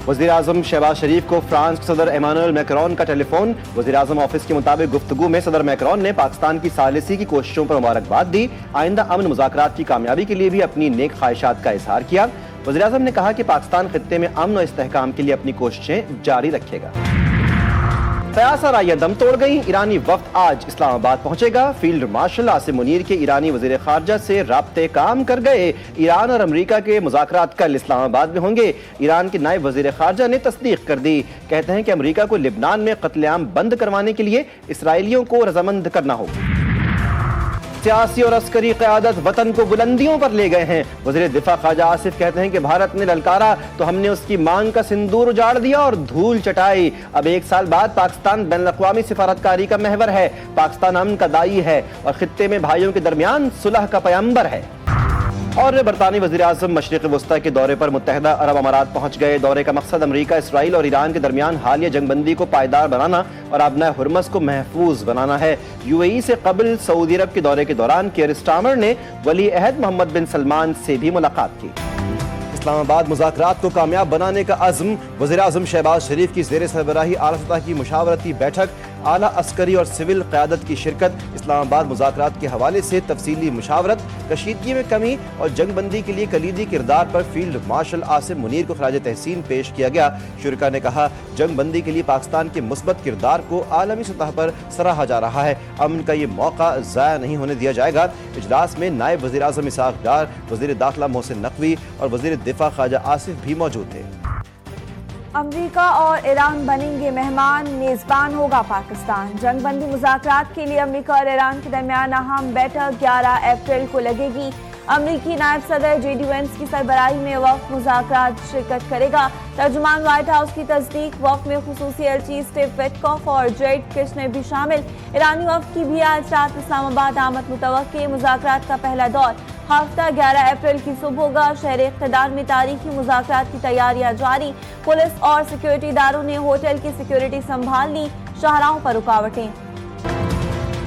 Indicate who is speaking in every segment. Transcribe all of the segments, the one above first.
Speaker 1: وزیر اعظم شہباز شریف کو فرانس کے صدر ایمانوئل میکرون کا ٹیلی فون۔ وزیر اعظم آفس کے مطابق گفتگو میں صدر میکرون نے پاکستان کی ثالثی کی کوششوں پر مبارکباد دی، آئندہ امن مذاکرات کی کامیابی کے لیے بھی اپنی نیک خواہشات کا اظہار کیا۔ وزیر اعظم نے کہا کہ پاکستان خطے میں امن و استحکام کے لیے اپنی کوششیں جاری رکھے گا۔ فیاض سرائیاں دم توڑ گئیں، ایرانی وفد آج اسلام آباد پہنچے گا۔ فیلڈ مارشل عاصم منیر کے ایرانی وزیر خارجہ سے رابطے کام کر گئے۔ ایران اور امریکہ کے مذاکرات کل اسلام آباد میں ہوں گے۔ ایران کے نائب وزیر خارجہ نے تصدیق کر دی، کہتے ہیں کہ امریکہ کو لبنان میں قتل عام بند کروانے کے لیے اسرائیلیوں کو رضامند کرنا ہوگا۔ سیاسی اور عسکری قیادت وطن کو بلندیوں پر لے گئے ہیں۔ وزیر دفاع خواجہ آصف کہتے ہیں کہ بھارت نے للکارا تو ہم نے اس کی مانگ کا سندور اجاڑ دیا اور دھول چٹائی۔ اب 1 سال بعد پاکستان بین الاقوامی سفارتکاری کا محور ہے، پاکستان امن کا داعی ہے اور خطے میں بھائیوں کے درمیان صلح کا پیمبر ہے۔ اور برطانوی وزیر اعظم مشرق وسطی کے دورے پر متحدہ عرب امارات پہنچ گئے۔ دورے کا مقصد امریکہ، اسرائیل اور ایران کے درمیان حالیہ جنگ بندی کو پائیدار بنانا اور آبنائے ہرمز کو محفوظ بنانا ہے۔ UAE سے قبل سعودی عرب کے دورے کے دوران کیئر سٹارمر نے ولی عہد محمد بن سلمان سے بھی ملاقات کی۔ اسلام آباد مذاکرات کو کامیاب بنانے کا عزم۔ وزیر اعظم شہباز شریف کی زیر سربراہی اعلیٰ سطح کی مشاورتی بیٹھک، اعلیٰ عسکری اور سول قیادت کی شرکت۔ اسلام آباد مذاکرات کے حوالے سے تفصیلی مشاورت، کشیدگی میں کمی اور جنگ بندی کے لیے کلیدی کردار پر فیلڈ مارشل عاصم منیر کو خراج تحسین پیش کیا گیا۔ شرکاء نے کہا جنگ بندی کے لیے پاکستان کے مثبت کردار کو عالمی سطح پر سراہا جا رہا ہے، امن کا یہ موقع ضائع نہیں ہونے دیا جائے گا۔ اجلاس میں نائب وزیر اعظم اسحاق ڈار، وزیر داخلہ محسن نقوی اور وزیر دفاع خواجہ آصف بھی موجود تھے۔
Speaker 2: امریکہ اور ایران بنیں گے مہمان، میزبان ہوگا پاکستان۔ جنگ بندی مذاکرات کے لیے امریکہ اور ایران کے درمیان اہم بیٹھک 11 اپریل کو لگے گی۔ امریکی نائب صدر JD وینس کی سربراہی میں وفد مذاکرات شرکت کرے گا۔ ترجمان وائٹ ہاؤس کی تصدیق، وفد میں خصوصی ایلچی اسٹیو وٹکوف اور جیریڈ کشنر بھی شامل۔ ایرانی وفد کی بھی آج رات اسلام آباد آمد متوقع۔ مذاکرات کا پہلا دور ہفتہ 11 اپریل کی صبح ہوگا۔ شہر اقتدار میں تاریخی مذاکرات کی تیاریاں جاری۔ پولیس اور سیکیورٹی اداروں نے ہوٹل کی سیکیورٹی سنبھال لی، شاہراہوں پر رکاوٹیں۔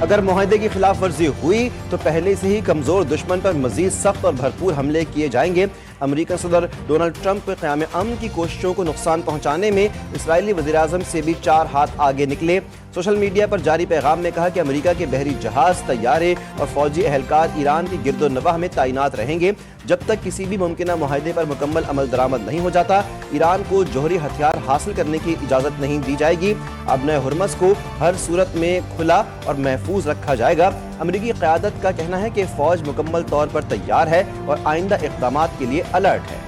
Speaker 1: اگر معاہدے کی خلاف ورزی ہوئی تو پہلے سے ہی کمزور دشمن پر مزید سخت اور بھرپور حملے کیے جائیں گے۔ امریکہ صدر ڈونلڈ ٹرمپ کے قیام امن کی کوششوں کو نقصان پہنچانے میں اسرائیلی وزیراعظم سے بھی 4 ہاتھ آگے نکلے۔ سوشل میڈیا پر جاری پیغام میں کہا کہ امریکہ کے بحری جہاز، طیارے اور فوجی اہلکار ایران کی گرد و نواح میں تعینات رہیں گے جب تک کسی بھی ممکنہ معاہدے پر مکمل عمل درآمد نہیں ہو جاتا۔ ایران کو جوہری ہتھیار حاصل کرنے کی اجازت نہیں دی جائے گی۔ آبنائے ہرمز کو ہر صورت میں کھلا اور محفوظ رکھا جائے گا۔ امریکی قیادت کا کہنا ہے کہ فوج مکمل طور پر تیار ہے اور آئندہ اقدامات کے لیے الرٹ ہے۔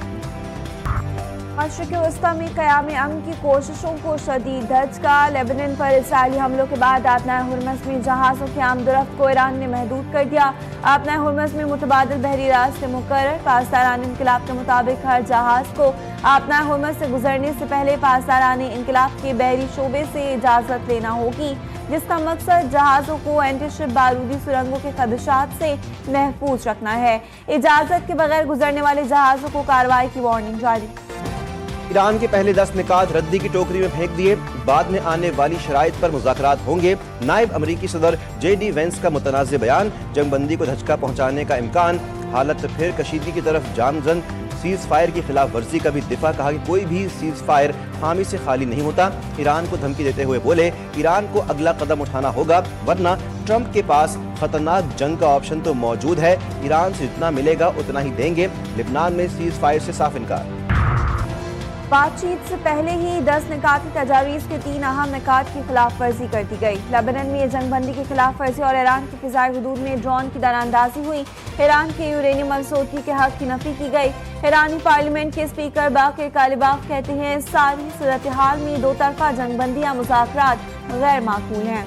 Speaker 2: مشرق وسطی میں قیام امن کی کوششوں کو شدید دھچکا۔ لیبنان پر اسرائیلی حملوں کے بعد آبنائے ہرمز میں جہازوں کی آمد و رفت کو ایران نے محدود کر دیا۔ آبنائے ہرمز میں متبادل بحری راستے مقرر۔ پاسداران انقلاب کے مطابق ہر جہاز کو آبنائے ہرمز سے گزرنے سے پہلے پاسداران انقلاب کے بحری شعبے سے اجازت لینا ہوگی، جس کا مقصد جہازوں کو اینٹی شپ بارودی سرنگوں کے خدشات سے محفوظ رکھنا ہے۔ اجازت کے بغیر گزرنے والے جہازوں کو کارروائی کی وارننگ جاری۔
Speaker 1: ایران کے پہلے 10 نکات ردی کی ٹوکری میں پھینک دیے، بعد میں آنے والی شرائط پر مذاکرات ہوں گے۔ نائب امریکی صدر JD وینس کا متنازع بیان، جنگ بندی کو دھچکا پہنچانے کا امکان، حالت پھر کشیدگی کی طرف گامزن۔ سیز فائر کی خلاف ورزی کا بھی دفاع، کہا کہ کوئی بھی سیز فائر خامی سے خالی نہیں ہوتا۔ ایران کو دھمکی دیتے ہوئے بولے ایران کو اگلا قدم اٹھانا ہوگا ورنہ ٹرمپ کے پاس خطرناک جنگ کا آپشن تو موجود ہے، ایران سے جتنا ملے گا اتنا ہی دیں گے۔ لبنان میں سیز فائر سے صاف انکار۔
Speaker 2: بات چیت سے پہلے ہی 10 نکاتی تجاویز کے 3 اہم نکات کی خلاف ورزی کر دی گئی۔ لیبنان میں جنگ بندی کی خلاف ورزی اور ایران کی فضائی حدود میں ڈرون کی دراندازی ہوئی۔ ایران کے یورینیم منصوبے کے حق کی نفی کی گئی۔ ایرانی پارلیمنٹ کے اسپیکر باقر کالباف کہتے ہیں ساری صورتحال میں 2 طرفہ جنگ بندی یا مذاکرات غیر معقول ہیں۔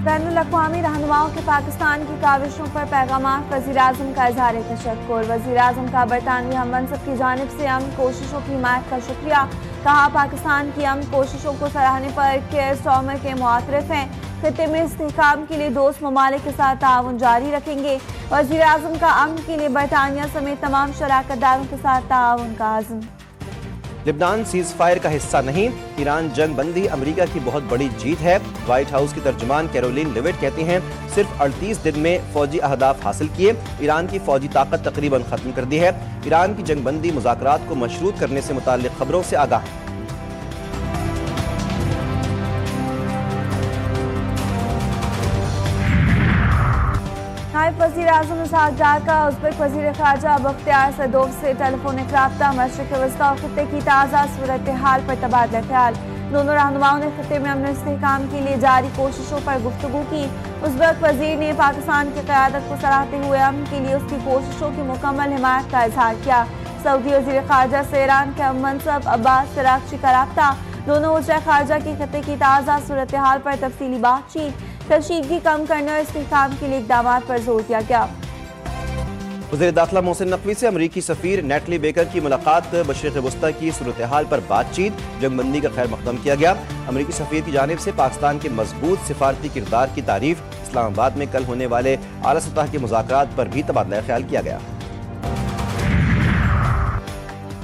Speaker 2: بین الاقوامی رہنماؤں کے پاکستان کی کاوشوں پر پیغامات، وزیر اعظم کا اظہار تشکر۔ وزیر اعظم کا برطانوی ہم منصب کی جانب سے امن کوششوں کی حمایت کا شکریہ، کہا پاکستان کی امن کوششوں کو سراہنے پر کیئر سٹارمر کے معترف ہیں، خطے میں استحکام کے لیے دوست ممالک کے ساتھ تعاون جاری رکھیں گے۔ وزیر اعظم کا امن کے لیے برطانیہ سمیت تمام شراکت داروں کے ساتھ تعاون کا عزم۔
Speaker 1: لبنان سیز فائر کا حصہ نہیں، ایران جنگ بندی امریکہ کی بہت بڑی جیت ہے۔ وائٹ ہاؤس کی ترجمان کیرولین لیوٹ کہتی ہیں صرف 38 دن میں فوجی اہداف حاصل کیے، ایران کی فوجی طاقت تقریباً ختم کر دی ہے۔ ایران کی جنگ بندی مذاکرات کو مشروط کرنے سے متعلق خبروں سے آگاہ ہے۔
Speaker 2: نائب وزیر اعظم اسحاق ڈار کا ازبک وزیر خارجہ بختیار سدوف سے ٹیلی فونک رابطہ، مشرق وسطی اور خطے کی تازہ صورتحال پر تبادلہ خیال۔ دونوں رہنماؤں نے خطے میں امن و استحکام کے لیے جاری کوششوں پر گفتگو کی۔ ازبک وزیر نے پاکستان کی قیادت کو سراہتے ہوئے امن کے لیے اس کی کوششوں کی مکمل حمایت کا اظہار کیا۔ سعودی وزیر خارجہ سے ایران کے منصب عباس سراغچی کا رابطہ، دونوں وزراء خارجہ کی خطے کی تازہ صورتحال پر تفصیلی بات چیت، کشیدگی کم کرنے اور استحکام کے لیے اقدامات پر زور دیا گیا۔
Speaker 1: وزیر داخلہ محسن نقوی سے امریکی سفیر نیٹلی بیکر کی ملاقات، مشرق وسطی کی صورتحال پر بات چیت، جنگ بندی کا خیر مقدم کیا گیا۔ امریکی سفیر کی جانب سے پاکستان کے مضبوط سفارتی کردار کی تعریف، اسلام آباد میں کل ہونے والے اعلیٰ سطح کے مذاکرات پر بھی تبادلہ خیال کیا گیا۔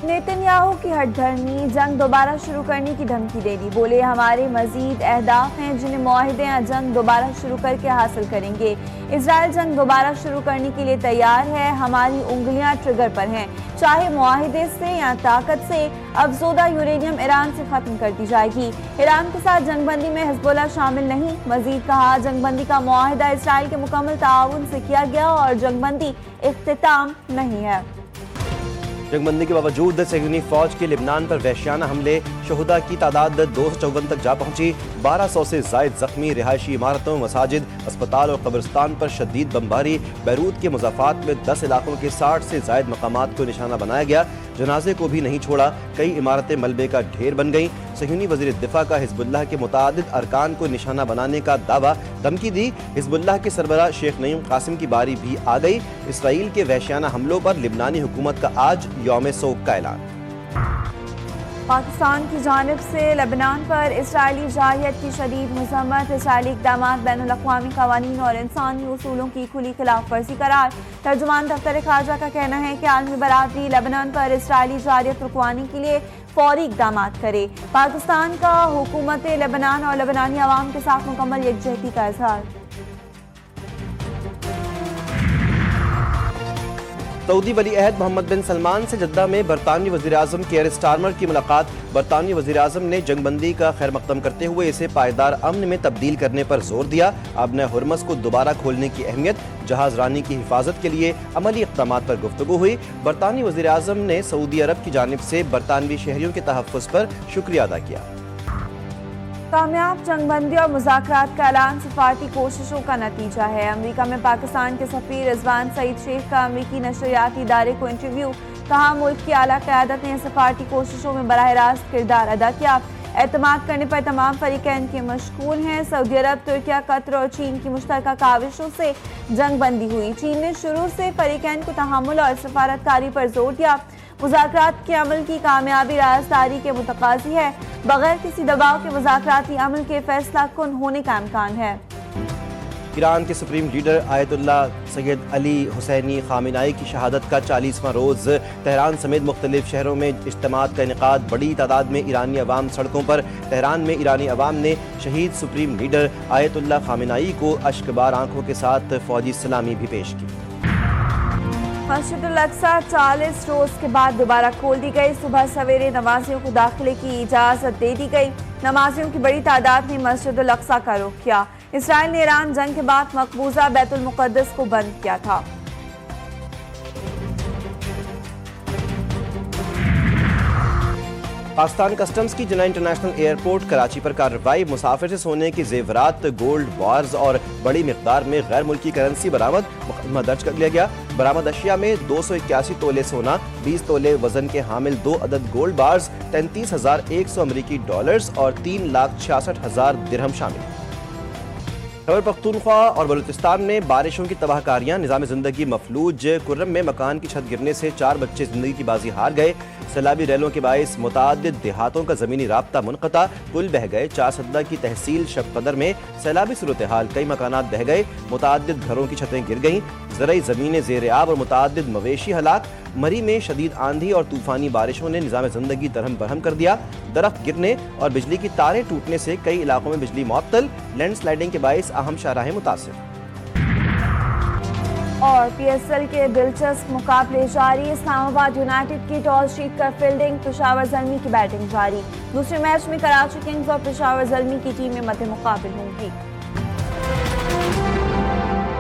Speaker 2: نیتن یاہو کی ہٹ دھرمی، جنگ دوبارہ شروع کرنے کی دھمکی دے دی، بولے ہمارے مزید اہداف ہیں جنہیں معاہدے یا جنگ دوبارہ شروع کر کے حاصل کریں گے۔ اسرائیل جنگ دوبارہ شروع کرنے کے لیے تیار ہے، ہماری انگلیاں ٹریگر پر ہیں، چاہے معاہدے سے یا طاقت سے۔ افزودہ یورینیم ایران سے ختم کر دی جائے گی۔ ایران کے ساتھ جنگ بندی میں حزب اللہ شامل نہیں۔ مزید کہا جنگ بندی کا معاہدہ اسرائیل کے مکمل تعاون سے کیا گیا اور جنگ بندی اختتام نہیں ہے۔
Speaker 1: جنگ بندی کے باوجود صہیونی فوج کے لبنان پر وحشیانہ حملے، شہداء کی تعداد 254 تک جا پہنچی، 1200 سے زائد زخمی، رہائشی عمارتوں، مساجد، اسپتال اور قبرستان پر شدید بمباری۔ بیروت کے مضافات میں 10 علاقوں کے 60 سے زائد مقامات کو نشانہ بنایا گیا، جنازے کو بھی نہیں چھوڑا، کئی عمارتیں ملبے کا ڈھیر بن گئیں۔ صہیونی وزیر دفاع کا حزب اللہ کے متعدد ارکان کو نشانہ بنانے کا دعویٰ، دھمکی دی۔ حزب اللہ کے سربراہ شیخ نعیم قاسم کی باری بھی آ گئی۔ اسرائیل کے وحشیانہ حملوں پر لبنانی حکومت کا آج یوم سوگ کا اعلان۔
Speaker 2: پاکستان کی جانب سے لبنان پر اسرائیلی جارحیت کی شدید مذمت، اسرائیلی اقدامات بین الاقوامی قوانین اور انسانی اصولوں کی کھلی خلاف ورزی قرار۔ ترجمان دفتر خارجہ کا کہنا ہے کہ عالمی برادری لبنان پر اسرائیلی جارحیت رکوانے کے لیے فوری اقدامات کرے۔ پاکستان کا حکومت لبنان اور لبنانی عوام کے ساتھ مکمل یکجہتی کا اظہار۔
Speaker 1: سعودی ولی عہد محمد بن سلمان سے جدہ میں برطانوی وزیراعظم کیئر سٹارمر کی ملاقات۔ برطانوی وزیراعظم نے جنگ بندی کا خیر مقدم کرتے ہوئے اسے پائیدار امن میں تبدیل کرنے پر زور دیا۔ ابن ہرمز کو دوبارہ کھولنے کی اہمیت، جہاز رانی کی حفاظت کے لیے عملی اقدامات پر گفتگو ہوئی۔ برطانوی وزیراعظم نے سعودی عرب کی جانب سے برطانوی شہریوں کے تحفظ پر شکریہ ادا کیا۔
Speaker 2: کامیاب جنگ بندی اور مذاکرات کا اعلان سفارتی کوششوں کا نتیجہ ہے۔ امریکہ میں پاکستان کے سفیر رضوان سعید شیخ کا امریکی نشریاتی ادارے کو انٹرویو، کہا ملک کی اعلیٰ قیادت نے سفارتی کوششوں میں براہ راست کردار ادا کیا، اعتماد کرنے پر تمام فریقین کے مشغول ہیں۔ سعودی عرب، ترکیہ، قطر اور چین کی مشترکہ کاوشوں سے جنگ بندی ہوئی۔ چین نے شروع سے فریقین کو تحمل اور سفارتکاری پر زور دیا۔ مذاکرات کے عمل کی کامیابی رازداری کے متقاضی ہے، بغیر کسی دباؤ کے مذاکراتی عمل کے فیصلہ کن ہونے کا امکان ہے۔
Speaker 1: ایران کے سپریم لیڈر آیت اللہ سید علی حسینی خامنائی کی شہادت کا 40واں روز، تہران سمیت مختلف شہروں میں اجتماعات کا انعقاد، بڑی تعداد میں ایرانی عوام سڑکوں پر۔ تہران میں ایرانی عوام نے شہید سپریم لیڈر آیت اللہ خامنائی کو اشکبار آنکھوں کے ساتھ فوجی سلامی بھی پیش کی۔
Speaker 2: مسجد الاقصی 40 روز کے بعد دوبارہ کھول دی گئی، صبح سویرے نمازیوں کو داخلے کی اجازت دے دی گئی۔ نمازیوں کی بڑی تعداد نے مسجد الاقصی کا رخ کیا۔ اسرائیل نے ایران جنگ کے بعد مقبوضہ بیت المقدس کو بند کیا تھا۔
Speaker 1: پاکستان کسٹمز کی جناح انٹرنیشنل ایئرپورٹ کراچی پر کارروائی، مسافر سے سونے کے زیورات، گولڈ بارز اور بڑی مقدار میں غیر ملکی کرنسی برآمد، مقدمہ درج کر لیا گیا۔ برآمد اشیاء میں 281 تولے سونا، 20 تولے وزن کے حامل 2 عدد گولڈ بارز، 33,100 امریکی ڈالرز اور 3,66,000 درہم شامل ہیں۔ خیبر پختونخوا اور بلوچستان میں بارشوں کی تباہ کاریاں، نظام زندگی مفلوج۔ کرم میں مکان کی چھت گرنے سے 4 بچے زندگی کی بازی ہار گئے۔ سیلابی ریلوں کے باعث متعدد دیہاتوں کا زمینی رابطہ منقطع، پل بہہ گئے۔ چارسدہ کی تحصیل شب قدر میں سیلابی صورتحال، کئی مکانات بہہ گئے، متعدد گھروں کی چھتیں گر گئیں، زرعی زمینیں زیر آب اور متعدد مویشی ہلاک۔ مری میں شدید آندھی اور طوفانی بارشوں نے نظام زندگی درہم برہم کر دیا. درخت گرنے اور بجلی کی تاریں ٹوٹنے سے کئی علاقوں میں بجلی معطل. لینڈ سلائڈنگ کے باعث اہم شاہراہیں متاثر.
Speaker 2: اور پی ایس ایل کے دلچسپ مقابلے جاری. اسلام آباد یونائیٹڈ کی ٹاس جیت کر فیلڈنگ, پشاور زلمی کی بیٹنگ جاری. دوسرے میچ میں کراچی کنگز اور پشاور زلمی کی ٹیمیں مد مقابل ہوں گی.